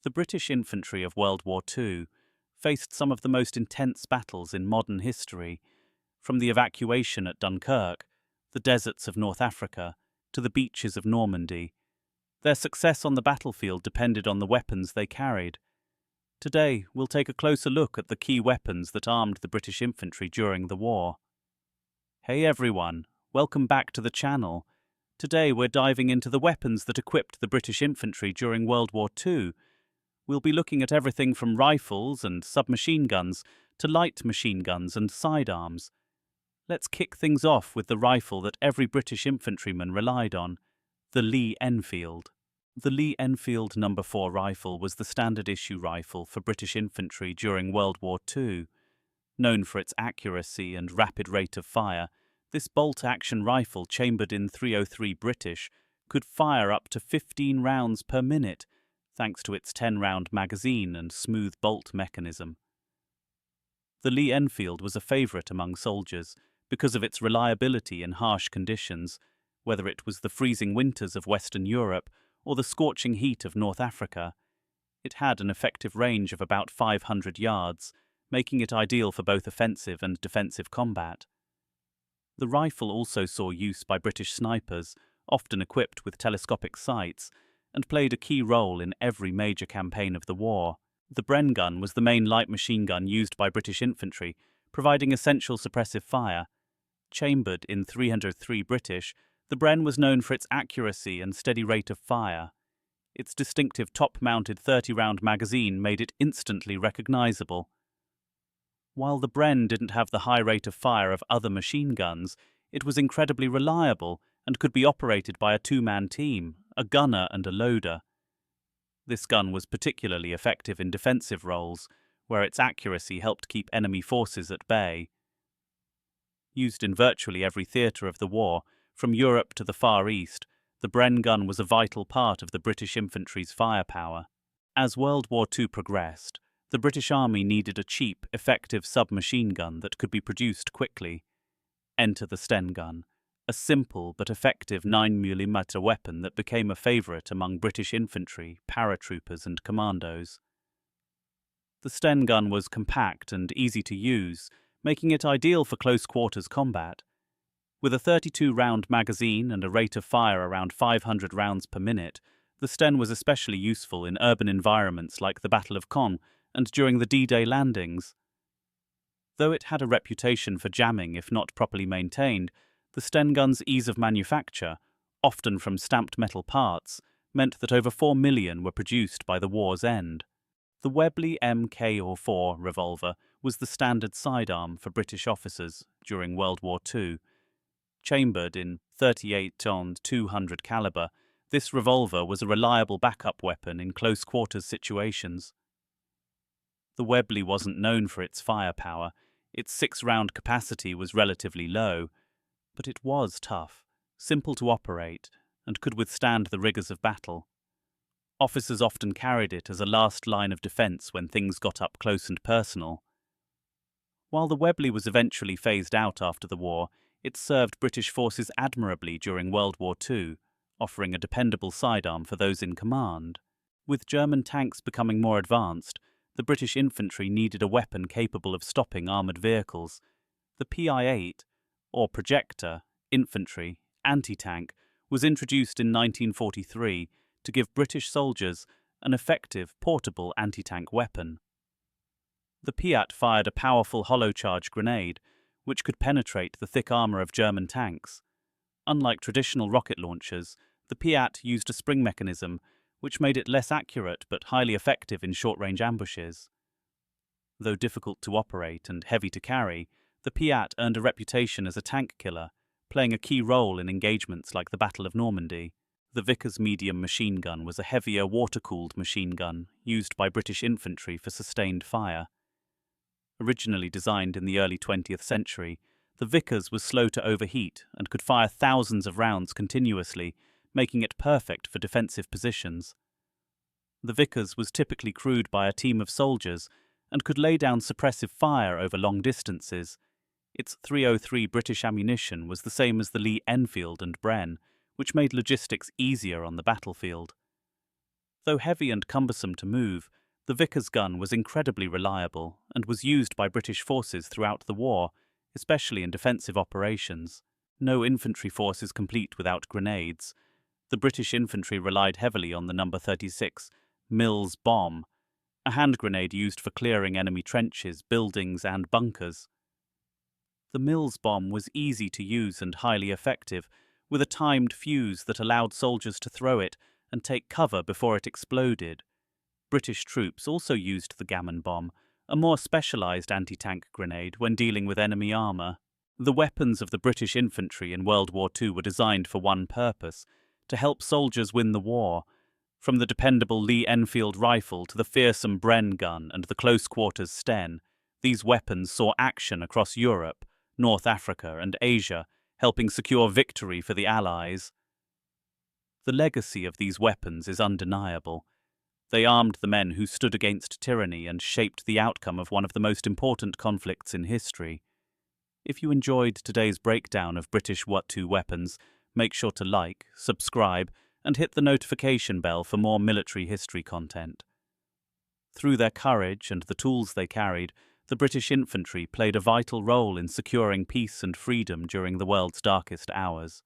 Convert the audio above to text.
The British infantry of World War II faced some of the most intense battles in modern history, from the evacuation at Dunkirk, the deserts of North Africa, to the beaches of Normandy. Their success on the battlefield depended on the weapons they carried. Today, we'll take a closer look at the key weapons that armed the British infantry during the war. Hey everyone, welcome back to the channel. Today we're diving into the weapons that equipped the British infantry during World War II. We'll be looking at everything from rifles and submachine guns to light machine guns and sidearms. Let's kick things off with the rifle that every British infantryman relied on, the Lee-Enfield. The Lee-Enfield No. 4 rifle was the standard-issue rifle for British infantry during World War II. Known for its accuracy and rapid rate of fire, this bolt-action rifle, chambered in .303 British, could fire up to 15 rounds per minute, thanks to its 10-round magazine and smooth bolt mechanism. The Lee-Enfield was a favourite among soldiers because of its reliability in harsh conditions, whether it was the freezing winters of Western Europe or the scorching heat of North Africa. It had an effective range of about 500 yards, making it ideal for both offensive and defensive combat. The rifle also saw use by British snipers, often equipped with telescopic sights, and played a key role in every major campaign of the war. The Bren Gun was the main light machine gun used by British infantry, providing essential suppressive fire. Chambered in .303 British, the Bren was known for its accuracy and steady rate of fire. Its distinctive top-mounted 30-round magazine made it instantly recognisable. While the Bren didn't have the high rate of fire of other machine guns, it was incredibly reliable and could be operated by a two-man team, a gunner and a loader. This gun was particularly effective in defensive roles, where its accuracy helped keep enemy forces at bay. Used in virtually every theatre of the war, from Europe to the Far East, the Bren gun was a vital part of the British infantry's firepower. As World War II progressed, the British Army needed a cheap, effective submachine gun that could be produced quickly. Enter the Sten Gun, a simple but effective 9mm weapon that became a favourite among British infantry, paratroopers and commandos. The Sten Gun was compact and easy to use, making it ideal for close-quarters combat. With a 32-round magazine and a rate of fire around 500 rounds per minute, the Sten was especially useful in urban environments like the Battle of Caen and during the D-Day landings. Though it had a reputation for jamming if not properly maintained, the Sten Gun's ease of manufacture, often from stamped metal parts, meant that over 4 million were produced by the war's end. The Webble Mk4 revolver was the standard sidearm for British officers during World War II. Chambered in .38-200 caliber, this revolver was a reliable backup weapon in close-quarters situations. The Webble wasn't known for its firepower. Its 6-round capacity was relatively low, but it was tough, simple to operate, and could withstand the rigours of battle. Officers often carried it as a last line of defence when things got up close and personal. While the Webble was eventually phased out after the war, it served British forces admirably during World War II, offering a dependable sidearm for those in command. With German tanks becoming more advanced, the British infantry needed a weapon capable of stopping armoured vehicles. The PI-8, or Projector, Infantry, Anti-Tank, was introduced in 1943 to give British soldiers an effective, portable anti-tank weapon. The Piat fired a powerful hollow-charge grenade, which could penetrate the thick armour of German tanks. Unlike traditional rocket launchers, the Piat used a spring mechanism, which made it less accurate but highly effective in short-range ambushes. Though difficult to operate and heavy to carry, the Piat earned a reputation as a tank killer, playing a key role in engagements like the Battle of Normandy. The VICA's medium machine gun was a heavier water-cooled machine gun used by British infantry for sustained fire. Originally designed in the early 20th century, the VICA's was slow to overheat and could fire thousands of rounds continuously, making it perfect for defensive positions. The VICA's was typically crewed by a team of soldiers and could lay down suppressive fire over long distances. Its .303 British ammunition was the same as the Lee-Enfield and Bren, which made logistics easier on the battlefield. Though heavy and cumbersome to move, the VICA's gun was incredibly reliable and was used by British forces throughout the war, especially in defensive operations. No infantry force is complete without grenades. The British infantry relied heavily on the No. 36 Mills bomb, a hand grenade used for clearing enemy trenches, buildings, and bunkers. The Mills bomb was easy to use and highly effective, with a timed fuse that allowed soldiers to throw it and take cover before it exploded. British troops also used the gammon bomb, a more specialised anti-tank grenade, when dealing with enemy armour. The weapons of the British infantry in World War II were designed for one purpose: to help soldiers win the war. From the dependable Lee-Enfield rifle to the fearsome Bren Gun and the close-quarters Sten, these weapons saw action across Europe, North Africa and Asia, helping secure victory for the Allies. The legacy of these weapons is undeniable. They armed the men who stood against tyranny and shaped the outcome of one of the most important conflicts in history. If you enjoyed today's breakdown of British WW2 weapons, make sure to like, subscribe, and hit the notification bell for more military history content. Through their courage and the tools they carried, the British infantry played a vital role in securing peace and freedom during the world's darkest hours.